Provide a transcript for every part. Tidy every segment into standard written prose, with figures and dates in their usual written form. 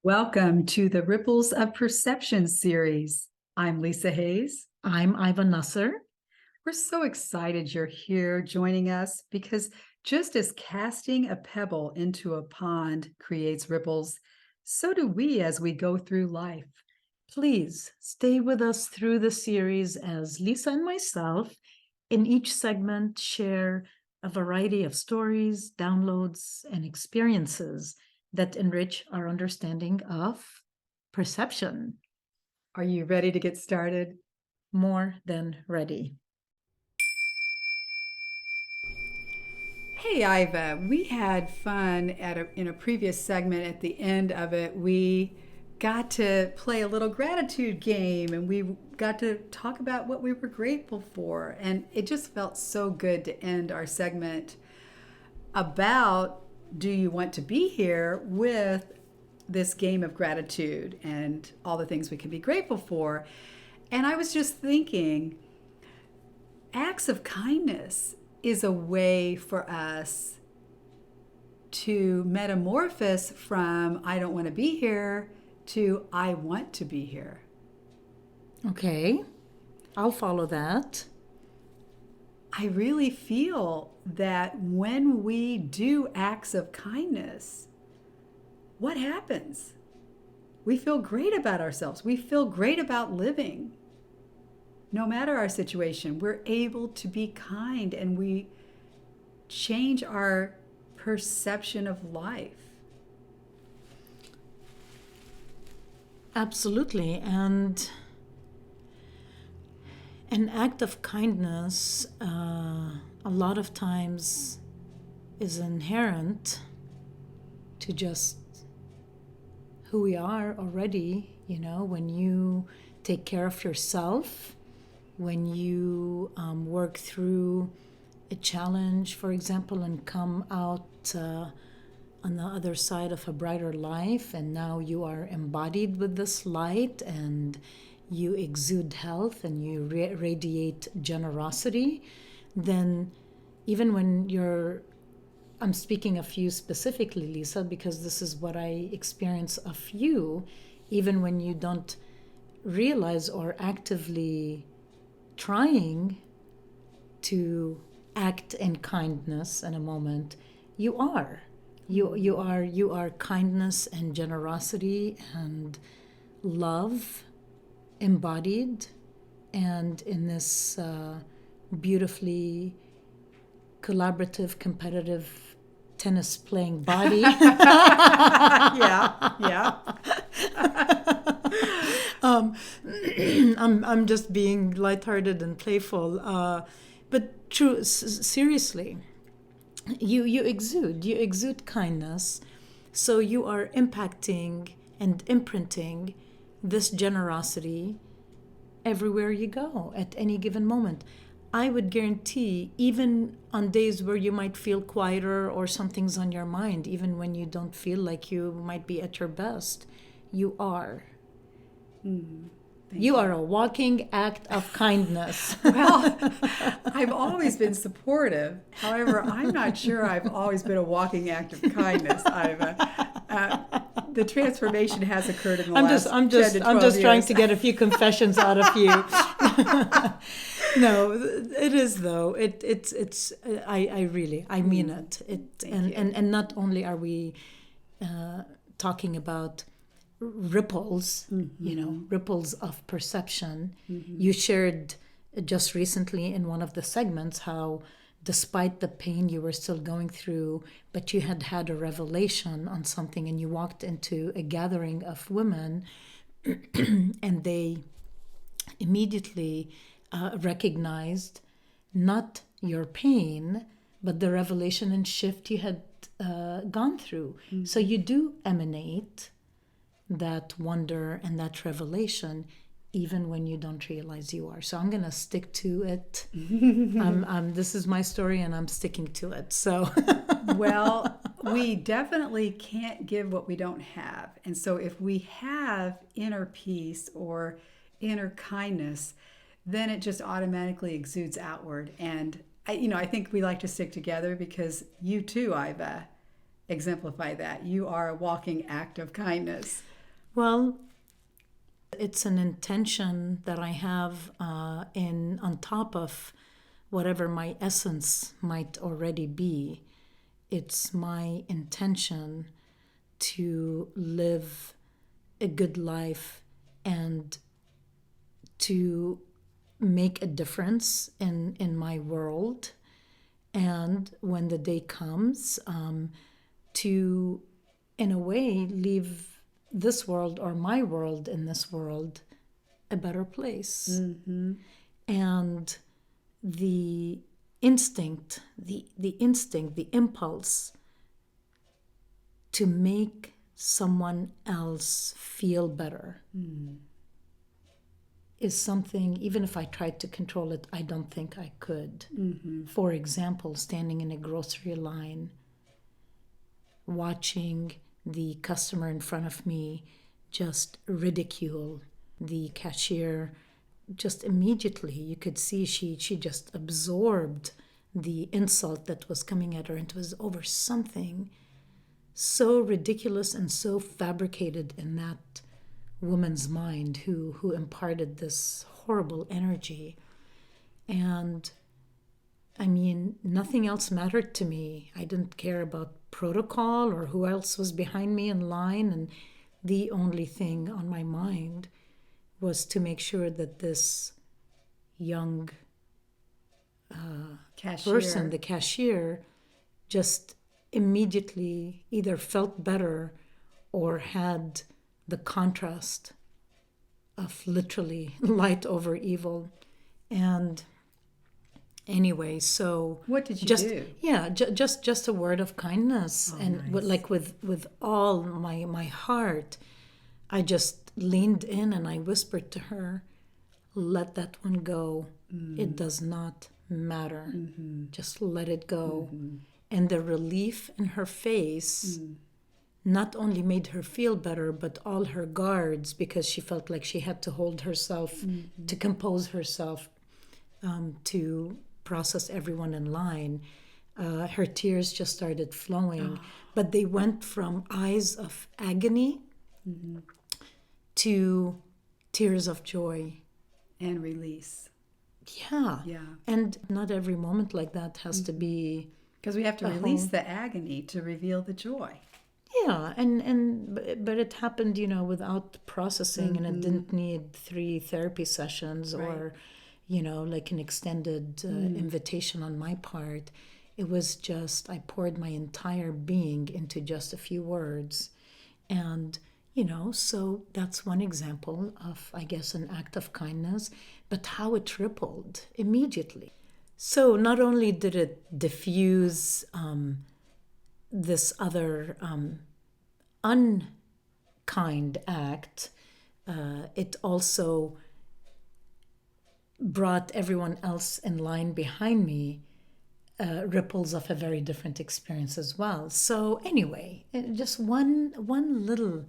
Welcome to the Ripples of Perception series. I'm Lisa Hayes. I'm Iva Nasr. We're so excited you're here joining us because just as casting a pebble into a pond creates ripples, so do we as we go through life. Please stay with us through the series as Lisa and myself, in each segment, share a variety of stories, downloads, and experiences that enrich our understanding of perception. Are you ready to get started? More than ready. Hey, Iva, we had fun in a previous segment. At the end of it, we got to play a little gratitude game and we got to talk about what we were grateful for. And it just felt so good to end our segment about do you want to be here with this game of gratitude and all the things we can be grateful for. And I was just thinking, acts of kindness is a way for us to metamorphose from I don't want to be here to I want to be here. Okay, I'll follow that. I really feel that when we do acts of kindness, what happens? We feel great about ourselves. We feel great about living. No matter our situation, we're able to be kind and we change our perception of life. Absolutely. And an act of kindness, a lot of times, is inherent to just who we are already. When you take care of yourself, when you work through a challenge, for example, and come out on the other side of a brighter life, and now you are embodied with this light and you exude health and you radiate generosity, then even when I'm speaking of you specifically, Lisa, because this is what I experience of you, even when you don't realize or actively trying to act in kindness in a moment, you are. You are kindness and generosity and love embodied, and in this beautifully collaborative, competitive tennis playing body. Yeah, yeah. I'm just being lighthearted and playful, but true. Seriously, you exude kindness, so you are impacting and imprinting this generosity everywhere you go at any given moment. I would guarantee, even on days where you might feel quieter or something's on your mind, even when you don't feel like you might be at your best, you are. You are a walking act of kindness. Well, I've always been supportive. However, I'm not sure I've always been a walking act of kindness. The transformation has occurred in the last 10 to 12 I'm just trying years. to get a few confessions out of you. No, it is though. I mean it. And not only are we talking about ripples, ripples of perception. You shared just recently in one of the segments how, despite the pain you were still going through, but you had had a revelation on something and you walked into a gathering of women and they immediately recognized not your pain, but the revelation and shift you had gone through. So you do emanate that wonder and that revelation even when you don't realize you are. So I'm going to stick to it. This is my story and I'm sticking to it. So Well, we definitely can't give what we don't have. And so if we have inner peace or inner kindness, then it just automatically exudes outward. And I think we like to stick together because you too, Iva, exemplify that. You are a walking act of kindness. Well, it's an intention that I have in on top of whatever my essence might already be. It's my intention to live a good life and to make a difference in my world. And when the day comes, to, in a way, leave this world or my world in this world a better place. And the instinct, the impulse to make someone else feel better is something, even if I tried to control it, I don't think I could. For example, standing in a grocery line, watching the customer in front of me just ridicule the cashier, just immediately you could see she just absorbed the insult that was coming at her, and it was over something so ridiculous and so fabricated in that woman's mind who imparted this horrible energy. And I mean, nothing else mattered to me. I didn't care about protocol or who else was behind me in line, and the only thing on my mind was to make sure that this young person, the cashier, just immediately either felt better or had the contrast of literally light over evil. And anyway, so what did you do? Yeah, just a word of kindness. And nice. like with all my heart, I just leaned in and I whispered to her, let that one go. It does not matter. Just let it go. And the relief in her face not only made her feel better, but all her guards, because she felt like she had to hold herself, to compose herself, to process everyone in line. Her tears just started flowing, but they went from eyes of agony to tears of joy. And release. Yeah. Yeah. And not every moment like that has to be... Because we have to release the agony to reveal the joy. Yeah, but it happened, without processing, and it didn't need 3 therapy sessions or, like an extended invitation on my part. It was just, I poured my entire being into just a few words. And, so that's one example of, I guess, an act of kindness, but how it rippled immediately. So not only did it diffuse this other unkind act, it also brought everyone else in line behind me ripples of a very different experience as well. So anyway, just one little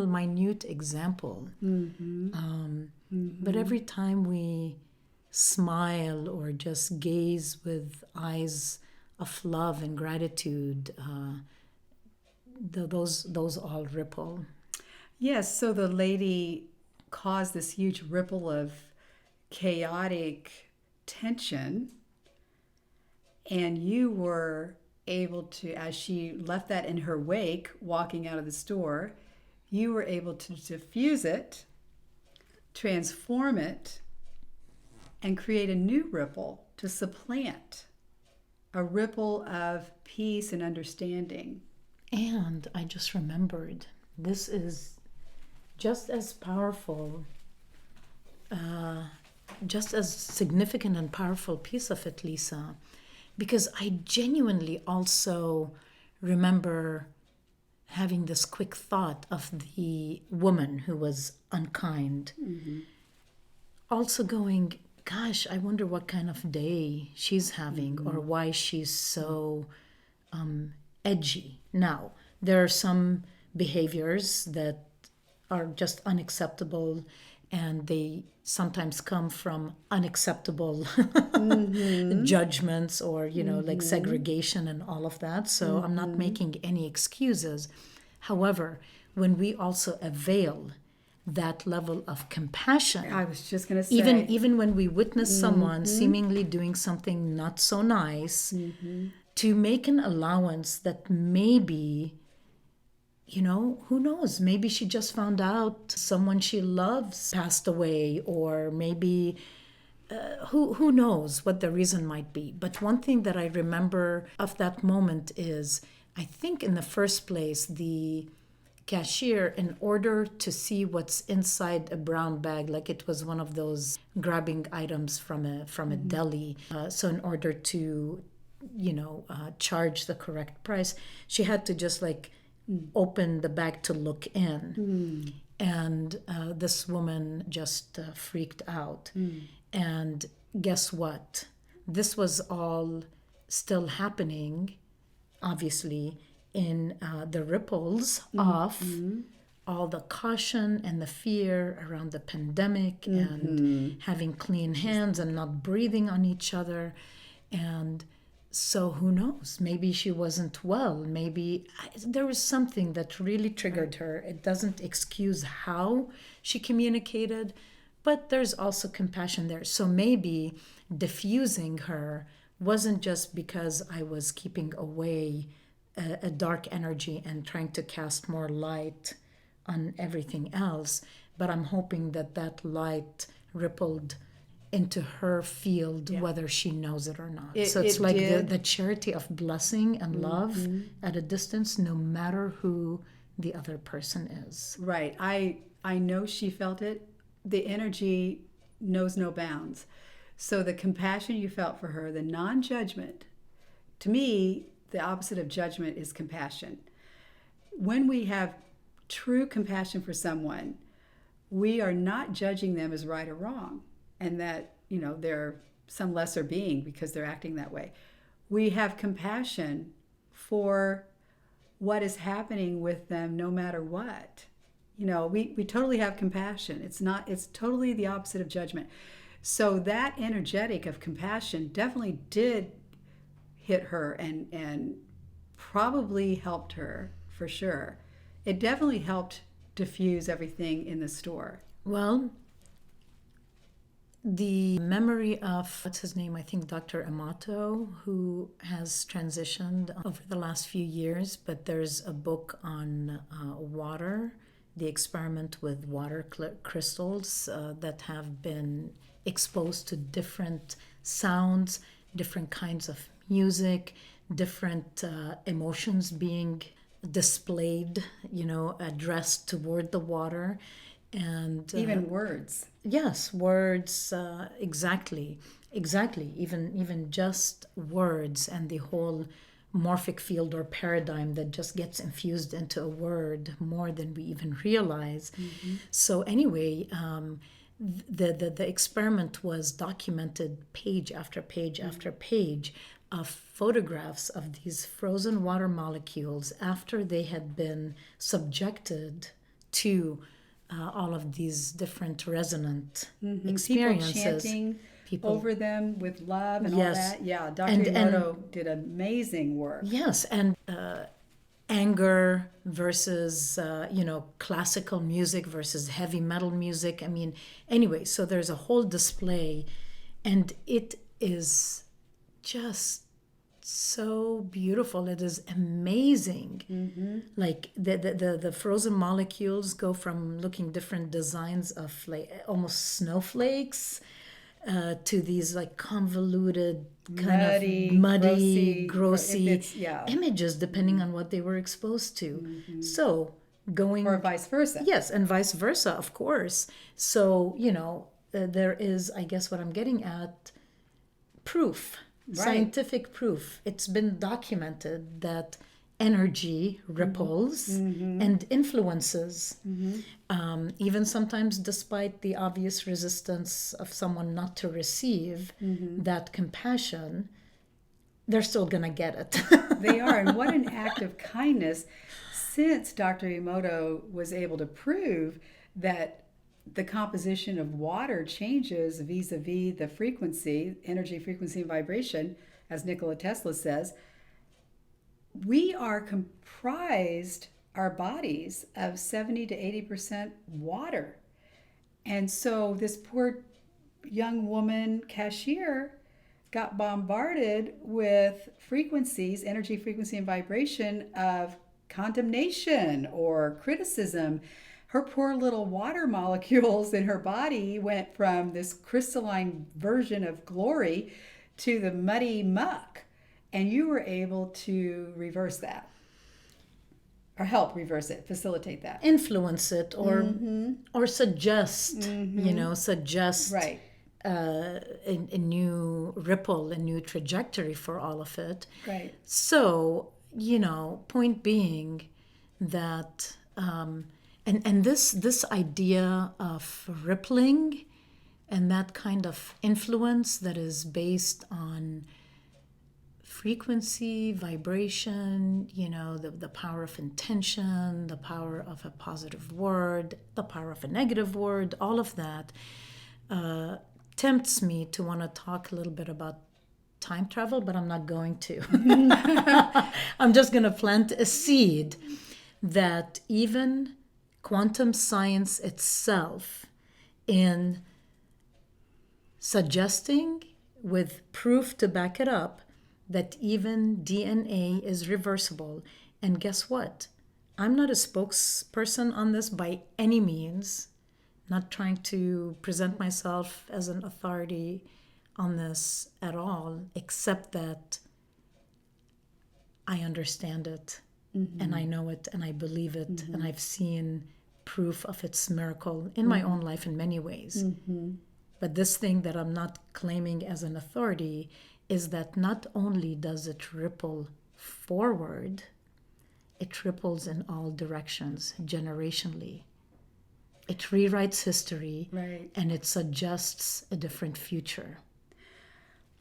minute example. But every time we smile or just gaze with eyes of love and gratitude, those all ripple. Yes, so the lady caused this huge ripple of chaotic tension, and you were able to, as she left that in her wake, walking out of the store, you were able to diffuse it, transform it, and create a new ripple to supplant a ripple of peace and understanding. And I just remembered, this is just as powerful, just as significant and powerful piece of it, Lisa, because I genuinely also remember having this quick thought of the woman who was unkind. Also going, gosh, I wonder what kind of day she's having or why she's so edgy. Now, there are some behaviors that are just unacceptable, and they sometimes come from unacceptable judgments or, like segregation and all of that. So I'm not making any excuses. However, when we also avail that level of compassion, I was just going to say, even when we witness someone seemingly doing something not so nice, to make an allowance that maybe, who knows, maybe she just found out someone she loves passed away, or maybe who knows what the reason might be. But one thing that I remember of that moment is, I think in the first place, the cashier, in order to see what's inside a brown bag, like it was one of those grabbing items from a deli, so in order to charge the correct price, she had to just like open the bag to look in. And this woman just freaked out. And guess what? This was all still happening, obviously, in the ripples of all the caution and the fear around the pandemic, and having clean hands and not breathing on each other. And so who knows? Maybe she wasn't well. Maybe there was something that really triggered her. It doesn't excuse how she communicated, but there's also compassion there. So maybe diffusing her wasn't just because I was keeping away a dark energy and trying to cast more light on everything else, but I'm hoping that that light rippled into her field, whether she knows it or not. So it's like the charity of blessing and love at a distance, no matter who the other person is. Right. I know she felt it. The energy knows no bounds. So the compassion you felt for her, the non-judgment, to me, the opposite of judgment is compassion. When we have true compassion for someone, we are not judging them as right or wrong, and that, they're some lesser being because they're acting that way. We have compassion for what is happening with them no matter what. We totally have compassion. It's totally the opposite of judgment. So that energetic of compassion definitely did hit her and probably helped her, for sure. It definitely helped diffuse everything in the store. Well, the memory of, what's his name? I think Dr. Amato, who has transitioned over the last few years, but there's a book on water, the experiment with water crystals that have been exposed to different sounds, different kinds of music, different emotions being displayed, addressed toward the water. And even words. Yes, words, exactly. Even just words and the whole morphic field or paradigm that just gets infused into a word more than we even realize. So anyway, the experiment was documented page after page after page of photographs of these frozen water molecules after they had been subjected to all of these different resonant experiences. People chanting over them with love and all that. Yeah, Dr. And Emoto did amazing work. Yes, and anger versus, classical music versus heavy metal music. I mean, anyway, so there's a whole display, and it is just so beautiful. It is amazing. Like the frozen molecules go from looking different designs of like almost snowflakes to these like convoluted kind of muddy grossy images depending on what they were exposed to. So going, or vice versa. Yes, and vice versa, of course. So there is, I guess what I'm getting at, proof. Right. Scientific proof. It's been documented that energy ripples and influences. Even sometimes despite the obvious resistance of someone not to receive that compassion, they're still going to get it. They are. And what an act of kindness, since Dr. Emoto was able to prove that the composition of water changes vis-a-vis the frequency, energy, frequency, and vibration, as Nikola Tesla says, we are comprised, our bodies, of 70 to 80% water. And so this poor young woman cashier got bombarded with frequencies, energy, frequency, and vibration of condemnation or criticism. Her poor little water molecules in her body went from this crystalline version of glory to the muddy muck. And you were able to reverse that, or help reverse it, facilitate that. Influence it, or suggest, suggest Right. a new ripple, a new trajectory for all of it. Right. So, point being that, and this idea of rippling and that kind of influence that is based on frequency, vibration, the power of intention, the power of a positive word, the power of a negative word, all of that tempts me to want to talk a little bit about time travel, but I'm not going to. I'm just going to plant a seed that even quantum science itself, in suggesting with proof to back it up, that even DNA is reversible. And guess what? I'm not a spokesperson on this by any means, not trying to present myself as an authority on this at all, except that I understand it, and I know it, and I believe it, and I've seen proof of its miracle in my own life in many ways. But this thing that I'm not claiming as an authority is that not only does it ripple forward, it ripples in all directions, generationally. It rewrites history, Right. and it suggests a different future.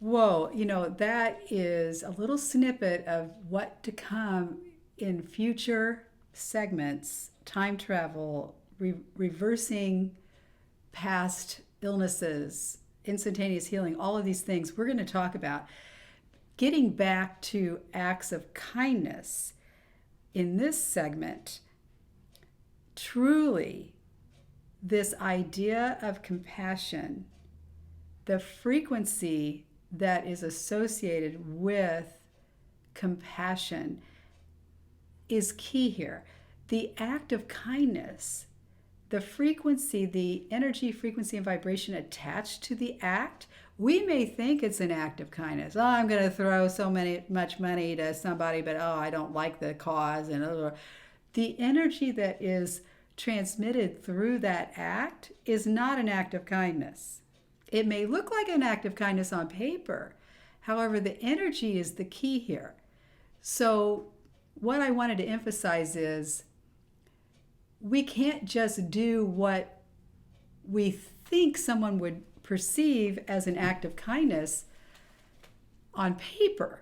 Whoa, that is a little snippet of what to come in future segments, time travel, reversing past illnesses, instantaneous healing, all of these things we're going to talk about. Getting back to acts of kindness in this segment, truly, this idea of compassion, the frequency that is associated with compassion is key here. The act of kindness, the frequency, the energy, frequency, and vibration attached to the act, we may think it's an act of kindness. Oh, I'm going to throw much money to somebody, but I don't like the cause. And the energy that is transmitted through that act is not an act of kindness. It may look like an act of kindness on paper. However, the energy is the key here. So what I wanted to emphasize is we can't just do what we think someone would perceive as an act of kindness on paper.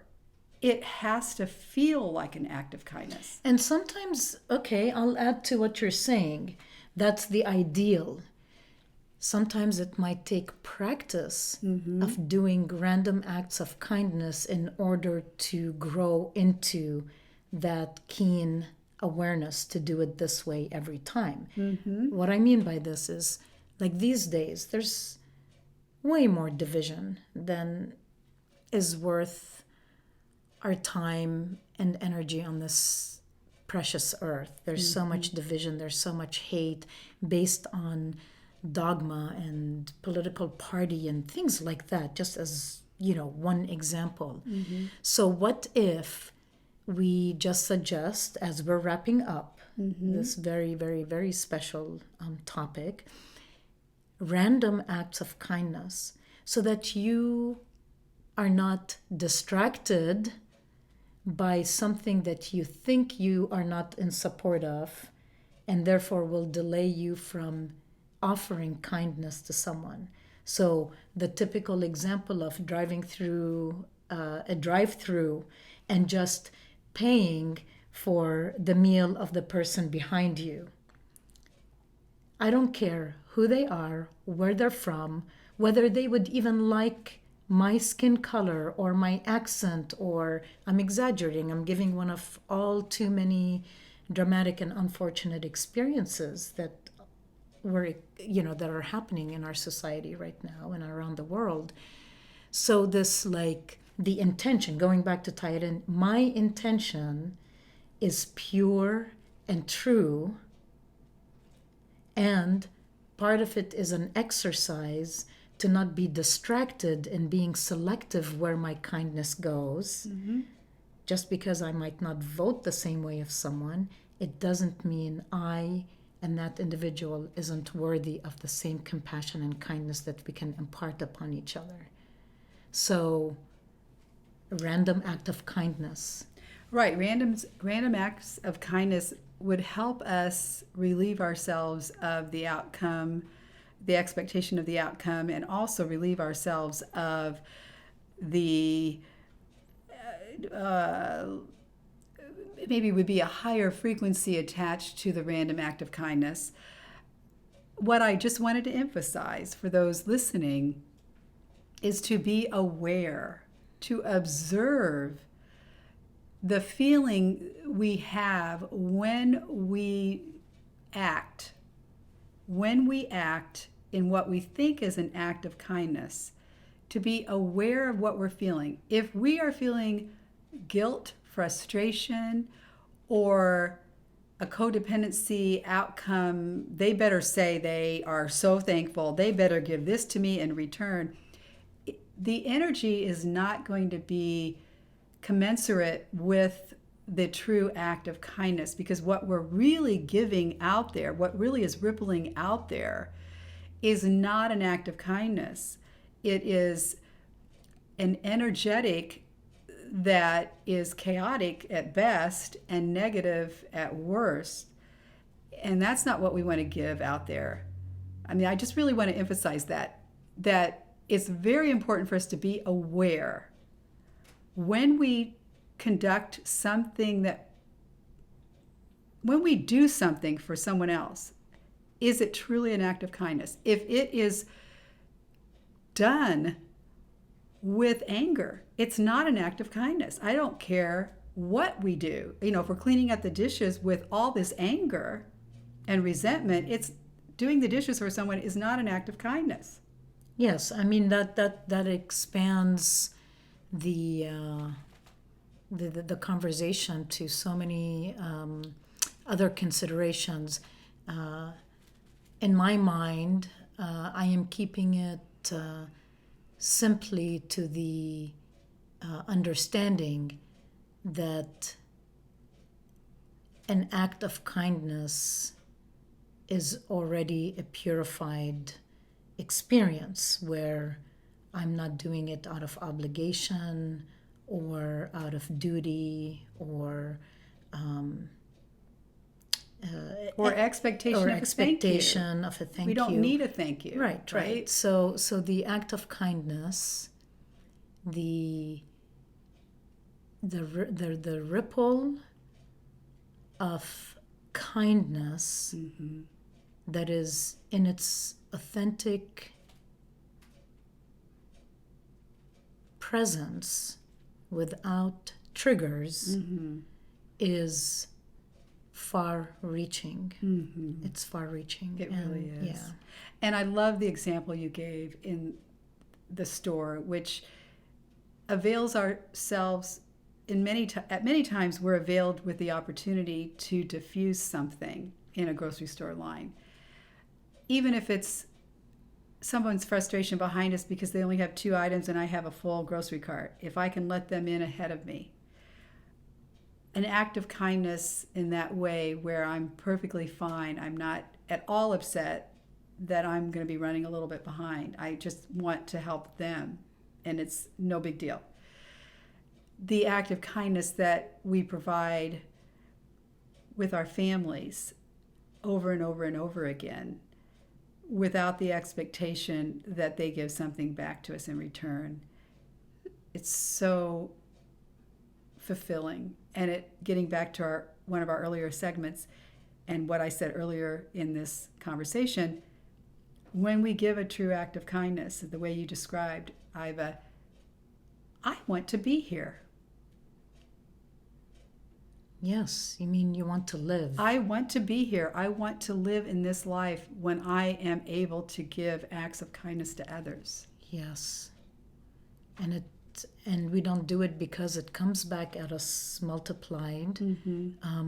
It has to feel like an act of kindness. And sometimes, okay, I'll add to what you're saying. That's the ideal. Sometimes it might take practice of doing random acts of kindness in order to grow into that keen awareness to do it this way every time. What I mean by this is, like these days, there's way more division than is worth our time and energy on this precious earth. There's so much division, there's so much hate based on dogma and political party and things like that, just as, one example. So what if we just suggest, as we're wrapping up this very, very, very special topic, random acts of kindness, so that you are not distracted by something that you think you are not in support of, and therefore will delay you from offering kindness to someone. So the typical example of driving through a drive-through and just paying for the meal of the person behind you. I don't care who they are, where they're from, whether they would even like my skin color or my accent, or I'm exaggerating, I'm giving one of all too many dramatic and unfortunate experiences that that are happening in our society right now and around the world. So this, like, the intention, going back to tie it in, my intention is pure and true, and part of it is an exercise to not be distracted and being selective where my kindness goes. Just because I might not vote the same way of someone, it doesn't mean I and that individual isn't worthy of the same compassion and kindness that we can impart upon each other. So, a random act of kindness. Right. Random acts of kindness would help us relieve ourselves of the outcome, the expectation of the outcome, and also relieve ourselves of the maybe would be a higher frequency attached to the random act of kindness. What I just wanted to emphasize for those listening is to be aware, to observe the feeling we have when we act in what we think is an act of kindness, to be aware of what we're feeling. If we are feeling guilt, frustration, or a codependency outcome, they better say they are so thankful, they better give this to me in return. The energy is not going to be commensurate with the true act of kindness, because what we're really giving out there, what really is rippling out there, is not an act of kindness. It is an energetic that is chaotic at best and negative at worst. And that's not what we want to give out there. I mean, I just really want to emphasize that it's very important for us to be aware when we conduct something, that when we do something for someone else, is it truly an act of kindness? If it is done with anger, it's not an act of kindness. I don't care what we do. If we're cleaning up the dishes with all this anger and resentment, it's doing the dishes for someone is not an act of kindness. Yes, I mean that expands the conversation to so many other considerations. In my mind, I am keeping it simply to the understanding that an act of kindness is already a purified experience, where I'm not doing it out of obligation or out of duty or expectation or of expectation of a thank you. We don't need a thank you. Right. So the act of kindness, the ripple of kindness that is in its authentic presence without triggers is far-reaching. It's far-reaching. It really is. Yeah. And I love the example you gave in the store, which avails ourselves at many times we're availed with the opportunity to diffuse something in a grocery store line. Even if it's someone's frustration behind us because they only have 2 items and I have a full grocery cart, if I can let them in ahead of me. An act of kindness in that way, where I'm perfectly fine, I'm not at all upset that I'm going to be running a little bit behind. I just want to help them, and it's no big deal. The act of kindness that we provide with our families over and over and over again, without the expectation that they give something back to us in return. It's so fulfilling. And getting back to one of our earlier segments, And what I said earlier in this conversation, when we give a true act of kindness, the way you described, Iva, I want to be here. Yes, you mean you want to live. I want to be here. I want to live in this life when I am able to give acts of kindness to others. Yes. And we don't do it because it comes back at us multiplied,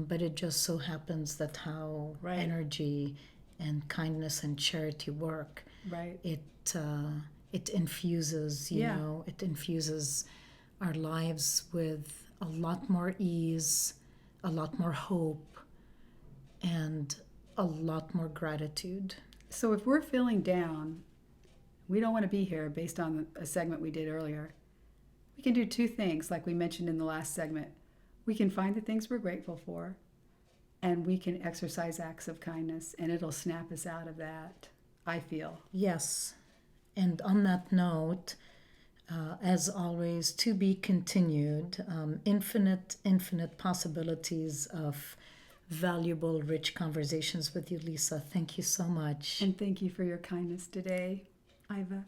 but it just so happens that how Right. energy and kindness and charity work, Right. it infuses, it infuses our lives with a lot more ease, a lot more hope, and a lot more gratitude. So if we're feeling down, we don't want to be here based on a segment we did earlier, we can do two things like we mentioned in the last segment. We can find the things we're grateful for, and we can exercise acts of kindness, and it'll snap us out of that, I feel. Yes. And on that note, as always, to be continued, infinite possibilities of valuable, rich conversations with you, Lisa. Thank you so much. And thank you for your kindness today, Iva.